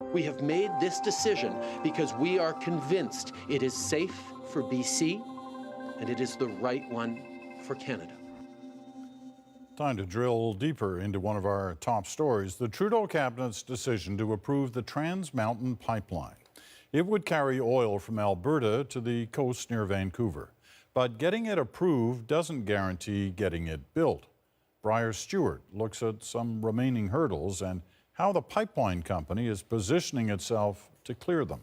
We have made this decision because we are convinced it is safe for BC and it is the right one for Canada. Time to drill deeper into one of our top stories, the Trudeau cabinet's decision to approve the Trans Mountain Pipeline. It would carry oil from Alberta to the coast near Vancouver. But getting it approved doesn't guarantee getting it built. Briar Stewart looks at some remaining hurdles and how the pipeline company is positioning itself to clear them.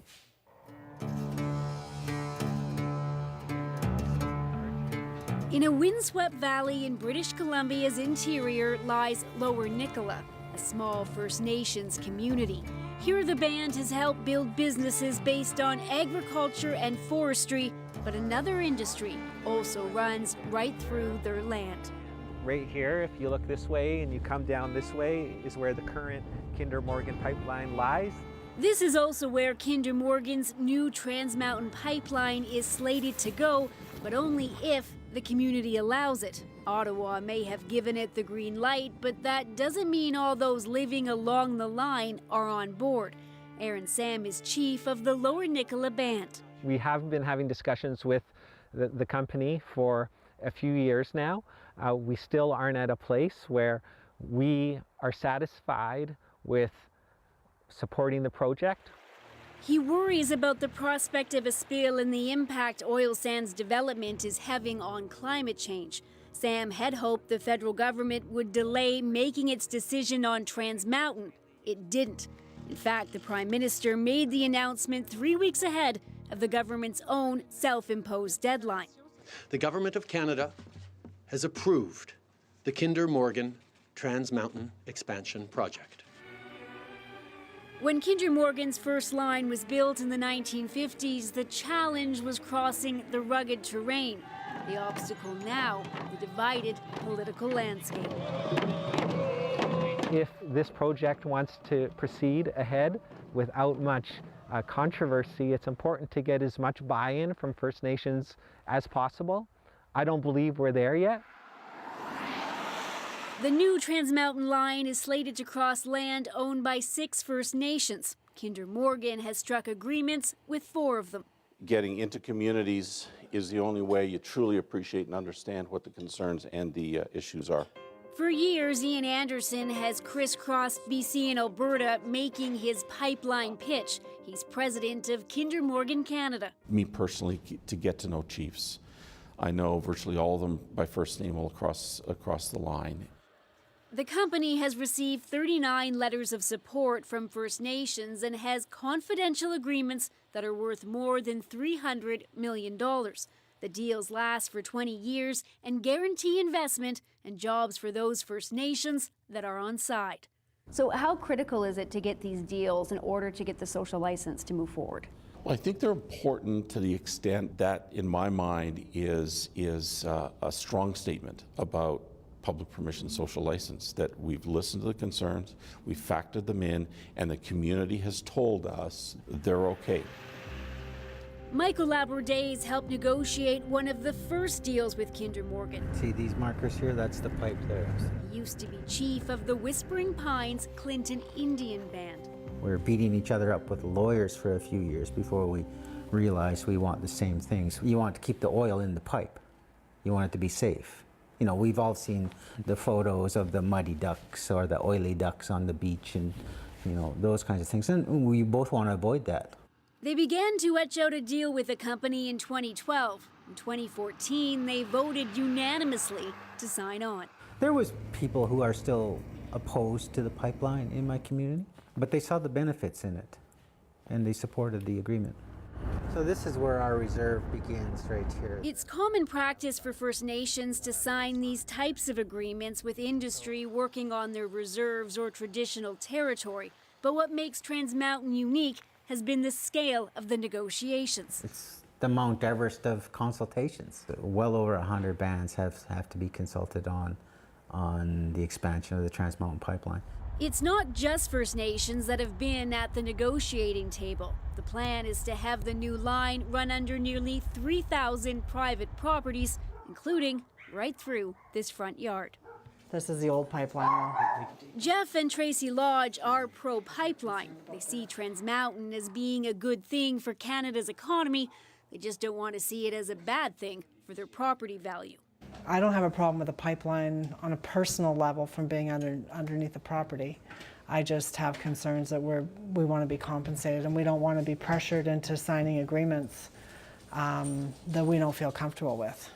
In a windswept valley in British Columbia's interior lies Lower Nicola, a small First Nations community. Here the band has helped build businesses based on agriculture and forestry, but another industry also runs right through their land. Right here, if you look this way and you come down this way, is where the current Kinder Morgan pipeline lies. This is also where Kinder Morgan's new Trans Mountain Pipeline is slated to go, but only if the community allows it. Ottawa may have given it the green light, but that doesn't mean all those living along the line are on board. Aaron Sam is chief of the Lower Nicola Band. We have been having discussions with the company for a few years now. We still aren't at a place where we are satisfied with supporting the project. He worries about the prospect of a spill and the impact oil sands development is having on climate change. Sam had hoped the federal government would delay making its decision on Trans Mountain. It didn't. In fact, the Prime Minister made the announcement 3 weeks ahead of the government's own self-imposed deadline. The Government of Canada has approved the Kinder Morgan Trans Mountain Expansion Project. When Kinder Morgan's first line was built in the 1950s, the challenge was crossing the rugged terrain. The obstacle now, the divided political landscape. If this project wants to proceed ahead without much controversy, it's important to get as much buy-in from First Nations as possible. I don't believe we're there yet. The new Trans Mountain line is slated to cross land owned by 6 First Nations. Kinder Morgan has struck agreements with 4 of them. Getting into communities is the only way you truly appreciate and understand what the concerns and the issues are. For years, Ian Anderson has crisscrossed BC and Alberta making his pipeline pitch. He's president of Kinder Morgan Canada. Me personally, to get to know chiefs, I know virtually all of them by first name all across the line. The company has received 39 letters of support from First Nations and has confidential agreements that are worth more than $300 million. The deals last for 20 years and guarantee investment and jobs for those First Nations that are on side. So how critical is it to get these deals in order to get the social license to move forward? Well, I think they're important to the extent that, in my mind, is a strong statement about public permission social license, that we've listened to the concerns, we've factored them in, and the community has told us they're okay. Michael Labourdays helped negotiate one of the first deals with Kinder Morgan. See these markers here? That's the pipe there. He used to be chief of the Whispering Pines Clinton Indian Band. We were beating each other up with lawyers for a few years before we realized we want the same things. You want to keep the oil in the pipe. You want it to be safe. You know, we've all seen the photos of the muddy ducks or the oily ducks on the beach and, you know, those kinds of things. And we both want to avoid that. They began to etch out a deal with the company in 2012. In 2014, they voted unanimously to sign on. There was people who are still opposed to the pipeline in my community, but they saw the benefits in it, and they supported the agreement. So this is where our reserve begins, right here. It's common practice for First Nations to sign these types of agreements with industry working on their reserves or traditional territory. But what makes Trans Mountain unique has been the scale of the negotiations. It's the Mount Everest of consultations. Well over 100 bands have to be consulted on the expansion of the Trans Mountain Pipeline. It's not just First Nations that have been at the negotiating table. The plan is to have the new line run under nearly 3,000 private properties, including right through this front yard. This is the old pipeline now. Jeff and Tracy Lodge are pro-pipeline. They see Trans Mountain as being a good thing for Canada's economy. They just don't want to see it as a bad thing for their property value. I don't have a problem with a pipeline on a personal level from being underneath the property. I just have concerns that we want to be compensated, and we don't want to be pressured into signing agreements that we don't feel comfortable with.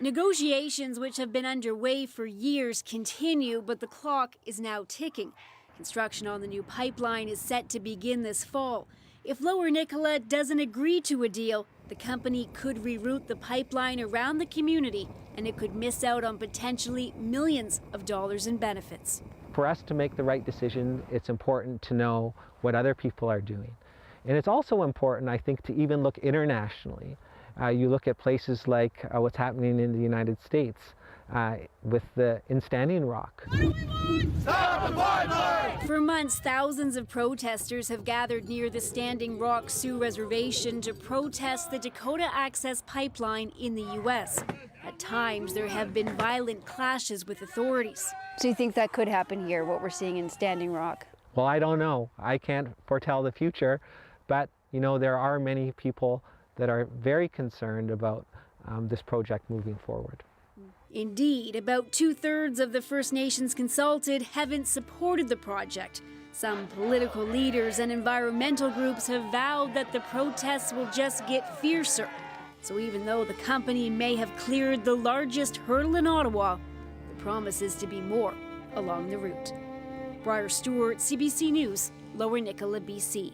Negotiations, which have been underway for years, continue, but the clock is now ticking. Construction on the new pipeline is set to begin this fall. If Lower Nicola doesn't agree to a deal, the company could reroute the pipeline around the community, and it could miss out on potentially millions of dollars in benefits. For us to make the right decision, it's important to know what other people are doing. And it's also important, I think, to even look internationally. You look at places like what's happening in the United States in Standing Rock. Stop the pipeline! For months, thousands of protesters have gathered near the Standing Rock Sioux Reservation to protest the Dakota Access Pipeline in the U.S. At times, there have been violent clashes with authorities. So you think that could happen here, what we're seeing in Standing Rock? Well, I don't know. I can't foretell the future, but you know, there are many people that are very concerned about this project moving forward. Indeed, about 2/3 of the First Nations consulted haven't supported the project. Some political leaders and environmental groups have vowed that the protests will just get fiercer. So even though the company may have cleared the largest hurdle in Ottawa, the promise is to be more along the route. Briar Stewart, CBC News, Lower Nicola, BC.